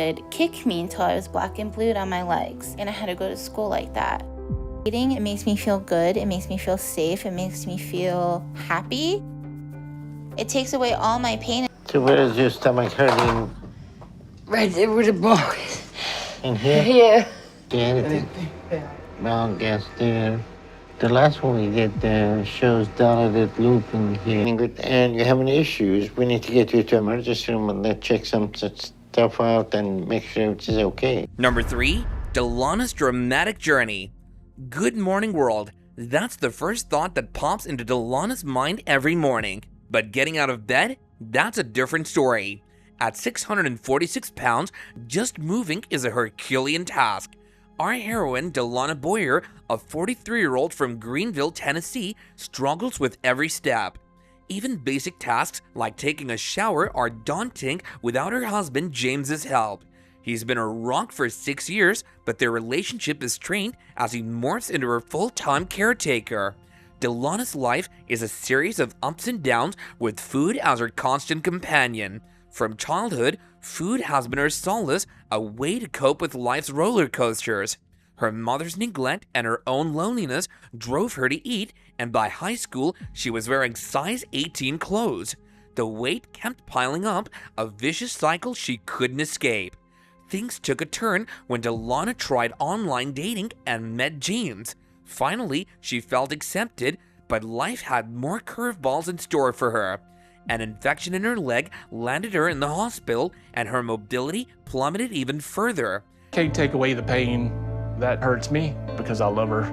would kick me until I was black and blue on my legs, and I had to go to school like that. Eating, it makes me feel good, it makes me feel safe, it makes me feel happy. It takes away all my pain. So where is your stomach hurting? Right there with the ball. In here? Yeah. See anything? Wrong gas there. The last one we did shows dilated loop in here. And you're having issues. We need to get you to emergency room and let's check some stuff out and make sure it's okay. Number 3, Delana's dramatic journey. Good morning, world. That's the first thought that pops into Delana's mind every morning. But getting out of bed? That's a different story. At 646 pounds, just moving is a Herculean task. Our heroine, Delana Boyer, a 43-year-old from Greenville, Tennessee, struggles with every step. Even basic tasks like taking a shower are daunting without her husband James's help. He's been a rock for 6 years, but their relationship is strained as he morphs into her full-time caretaker. Delana's life is a series of ups and downs with food as her constant companion. From childhood, food has been her solace, a way to cope with life's roller coasters. Her mother's neglect and her own loneliness drove her to eat, and by high school, she was wearing size 18 clothes. The weight kept piling up, a vicious cycle she couldn't escape. Things took a turn when Delana tried online dating and met James. Finally, she felt accepted, but life had more curveballs in store for her. An infection in her leg landed her in the hospital, and her mobility plummeted even further. Can't take away the pain. That hurts me because I love her.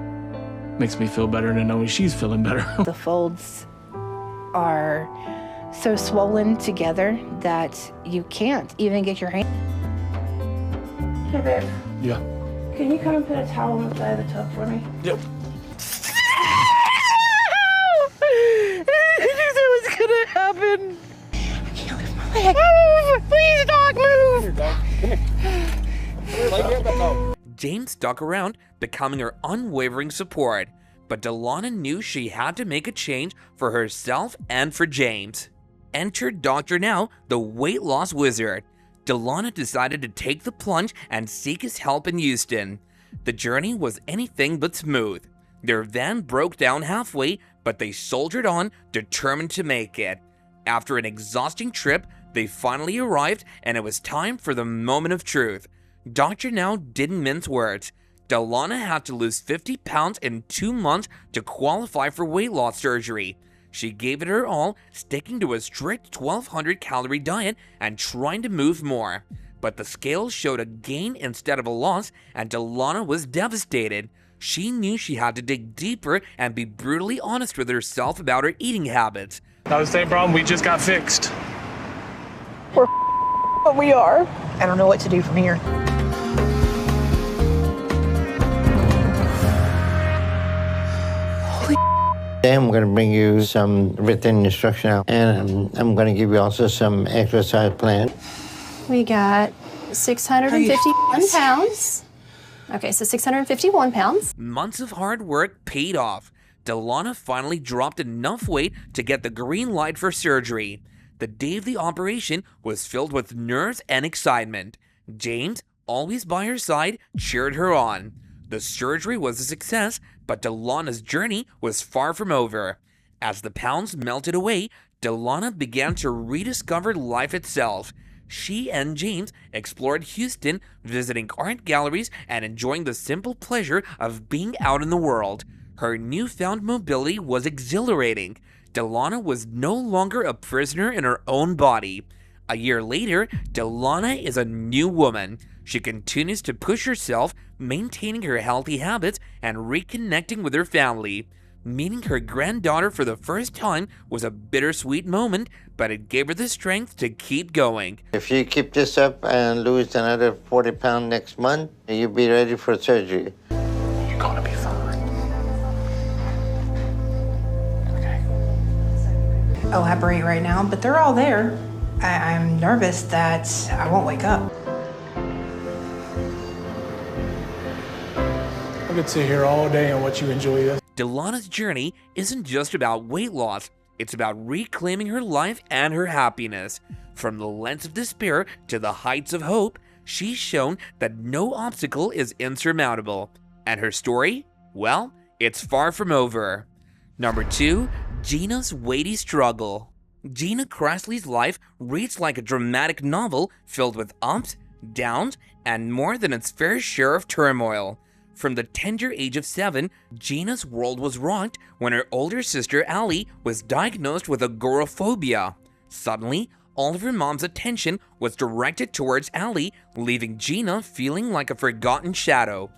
Makes me feel better to know she's feeling better. The folds are so swollen together that you can't even get your hand. Hey, babe. Yeah. Can you come and put a towel on the side of the tub for me? Yep. I knew that was gonna happen. I can't lift my leg. Move! Please, dog, move! Come here. James stuck around, becoming her unwavering support, but Delana knew she had to make a change for herself and for James. Enter Dr. Now, the weight loss wizard. Delana decided to take the plunge and seek his help in Houston. The journey was anything but smooth. Their van broke down halfway, but they soldiered on, determined to make it. After an exhausting trip, they finally arrived, and it was time for the moment of truth. Dr. Now didn't mince words. Delana had to lose 50 pounds in 2 months to qualify for weight loss surgery. She gave it her all, sticking to a strict 1,200 calorie diet and trying to move more. But the scales showed a gain instead of a loss, and Delana was devastated. She knew she had to dig deeper and be brutally honest with herself about her eating habits. Not the same problem, we just got fixed. But we are. I don't know what to do from here. Today I'm going to bring you some written instruction out, and I'm going to give you also some exercise plan. We got 651 pounds. Okay, so 651 pounds. Months of hard work paid off. Delana finally dropped enough weight to get the green light for surgery. The day of the operation was filled with nerves and excitement. James, always by her side, cheered her on. The surgery was a success, but Delana's journey was far from over. As the pounds melted away, Delana began to rediscover life itself. She and James explored Houston, visiting art galleries and enjoying the simple pleasure of being out in the world. Her newfound mobility was exhilarating. Delana was no longer a prisoner in her own body. A year later, Delana is a new woman. She continues to push herself, maintaining her healthy habits and reconnecting with her family. Meeting her granddaughter for the first time was a bittersweet moment, but it gave her the strength to keep going. If you keep this up and lose another 40 pounds next month, you'll be ready for surgery. You're gonna be fine. Okay. Elaborate right now, but they're all there. I'm nervous that I won't wake up. I could sit here all day and watch you enjoy this. Delana's journey isn't just about weight loss, it's about reclaiming her life and her happiness. From the lens of despair to the heights of hope, she's shown that no obstacle is insurmountable. And her story? Well, it's far from over. Number 2, Gina's weighty struggle. Gina Crossley's life reads like a dramatic novel filled with ups, downs, and more than its fair share of turmoil. From the tender age of 7, Gina's world was rocked when her older sister Allie was diagnosed with agoraphobia. Suddenly, all of her mom's attention was directed towards Allie, leaving Gina feeling like a forgotten shadow.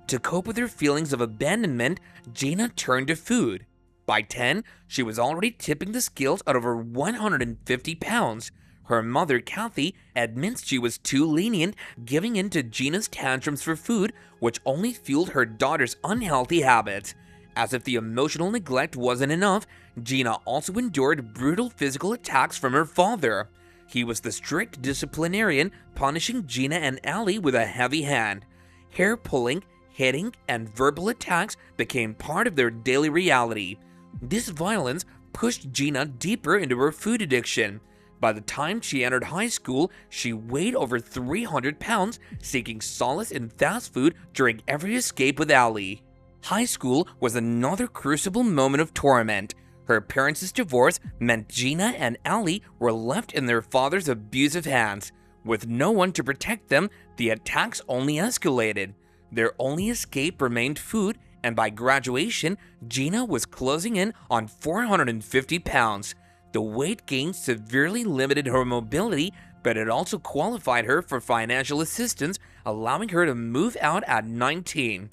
To cope with her feelings of abandonment, Gina turned to food. By 10, she was already tipping the scales at over 150 pounds. Her mother, Kathy, admits she was too lenient, giving in to Gina's tantrums for food, which only fueled her daughter's unhealthy habits. As if the emotional neglect wasn't enough, Gina also endured brutal physical attacks from her father. He was the strict disciplinarian, punishing Gina and Allie with a heavy hand. Hair pulling, hitting, and verbal attacks became part of their daily reality. This violence pushed Gina deeper into her food addiction. By the time she entered high school, she weighed over 300 pounds, seeking solace in fast food during every escape with Allie. High school was another crucible moment of torment. Her parents' divorce meant Gina and Allie were left in their father's abusive hands. With no one to protect them, the attacks only escalated. Their only escape remained food, and by graduation, Gina was closing in on 450 pounds. The weight gain severely limited her mobility, but it also qualified her for financial assistance, allowing her to move out at 19.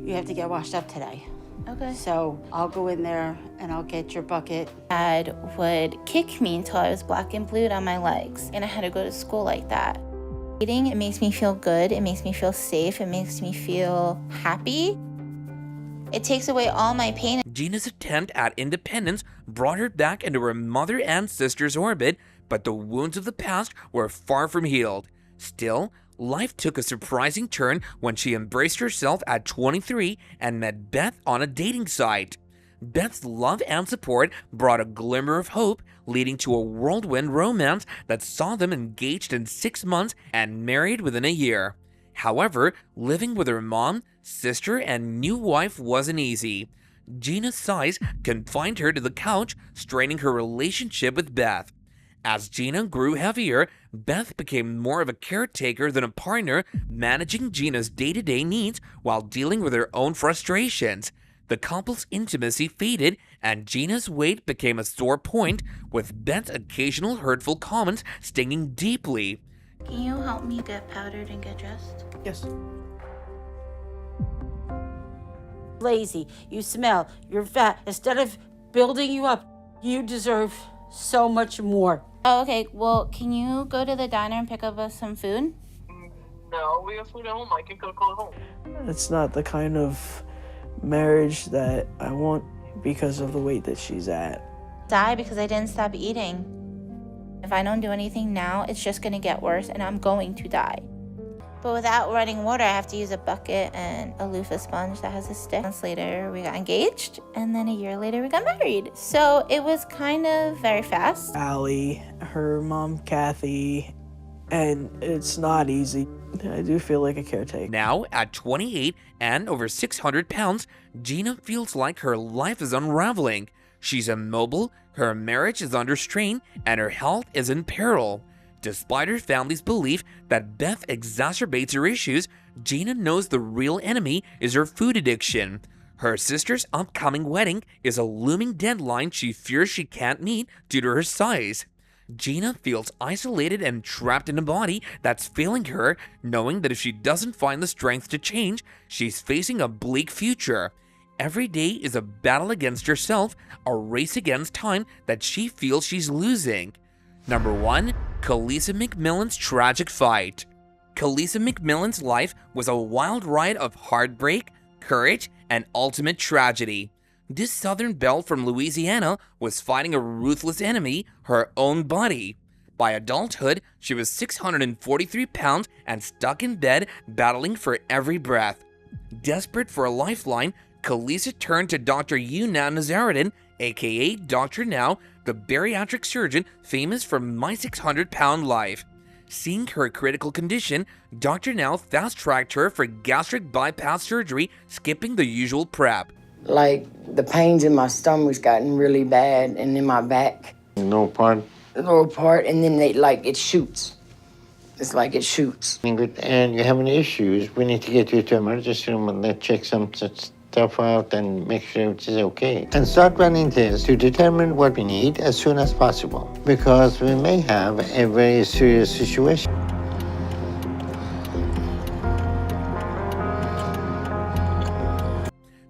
You have to get washed up today. Okay. So I'll go in there and I'll get your bucket. Dad would kick me until I was black and blued on my legs, and I had to go to school like that. Eating, it makes me feel good, it makes me feel safe, it makes me feel happy. It takes away all my pain. Gina's attempt at independence brought her back into her mother and sister's orbit, but the wounds of the past were far from healed. Still, life took a surprising turn when she embraced herself at 23 and met Beth on a dating site. Beth's love and support brought a glimmer of hope, leading to a whirlwind romance that saw them engaged in 6 months and married within a year. However, living with her mom, sister, and new wife wasn't easy. Gina's size confined her to the couch, straining her relationship with Beth. As Gina grew heavier, Beth became more of a caretaker than a partner, managing Gina's day-to-day needs while dealing with her own frustrations. The couple's intimacy faded, and Gina's weight became a sore point, with Beth's occasional hurtful comments stinging deeply. Can you help me get powdered and get dressed? Yes. Lazy, you smell, you're fat. Instead of building you up, you deserve so much more. Oh, okay. Well, can you go to the diner and pick up us some food? No, we have food at home. I can cook at home. It's not the kind of marriage that I want because of the weight that she's at. Die because I didn't stop eating. If I don't do anything now, it's just gonna get worse and I'm going to die. But without running water, I have to use a bucket and a loofah sponge that has a stick. Months later, we got engaged, and then a year later, we got married. So it was kind of very fast. Allie, her mom, Kathy, and it's not easy. I do feel like a caretaker. Now, at 28 and over 600 pounds, Gina feels like her life is unraveling. She's immobile, her marriage is under strain, and her health is in peril. Despite her family's belief that Beth exacerbates her issues, Gina knows the real enemy is her food addiction. Her sister's upcoming wedding is a looming deadline she fears she can't meet due to her size. Gina feels isolated and trapped in a body that's failing her, knowing that if she doesn't find the strength to change, she's facing a bleak future. Every day is a battle against herself, a race against time that she feels she's losing. Number 1, Kalisa McMillan's tragic fight. Kalisa McMillan's life was a wild ride of heartbreak, courage, and ultimate tragedy. This Southern belle from Louisiana was fighting a ruthless enemy, her own body. By adulthood, she was 643 pounds and stuck in bed, battling for every breath. Desperate for a lifeline, Kalisa turned to Dr. Yuna Nazaruddin, aka Dr. Now, the bariatric surgeon famous for My 600 Pound Life. Seeing her critical condition, Dr. Now fast-tracked her for gastric bypass surgery, skipping the usual prep. Like, the pains in my stomach's gotten really bad, and in my back. No part. Lower part, and then it shoots. It's like it shoots. And you're having issues, we need to get you to emergency room and let's check some stuff out and make sure it's okay. And start running tests to determine what we need as soon as possible, because we may have a very serious situation.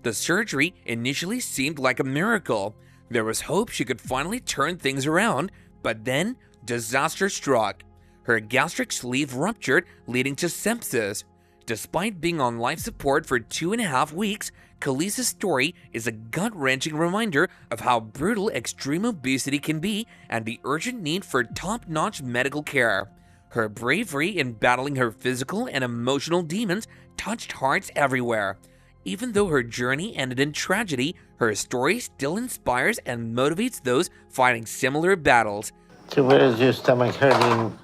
The surgery initially seemed like a miracle. There was hope she could finally turn things around, but then disaster struck. Her gastric sleeve ruptured, leading to sepsis. Despite being on life support for 2.5 weeks, Khalees's story is a gut-wrenching reminder of how brutal extreme obesity can be and the urgent need for top-notch medical care. Her bravery in battling her physical and emotional demons touched hearts everywhere. Even though her journey ended in tragedy, her story still inspires and motivates those fighting similar battles. So where is your stomach hurting?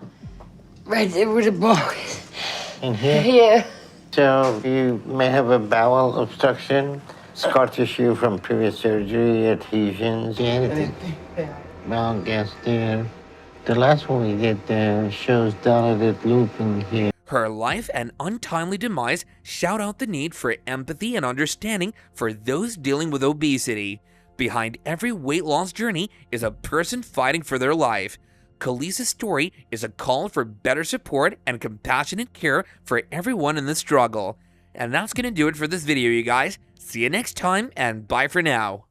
Right there with the ball. In here? Yeah. So you may have a bowel obstruction, scar tissue from previous surgery, adhesions, anything. Bowel gas there. The last one we did shows dilated loop in here. Her life and untimely demise shout out the need for empathy and understanding for those dealing with obesity. Behind every weight loss journey is a person fighting for their life. Khalees's story is a call for better support and compassionate care for everyone in the struggle. And that's gonna do it for this video, you guys. See you next time, and bye for now.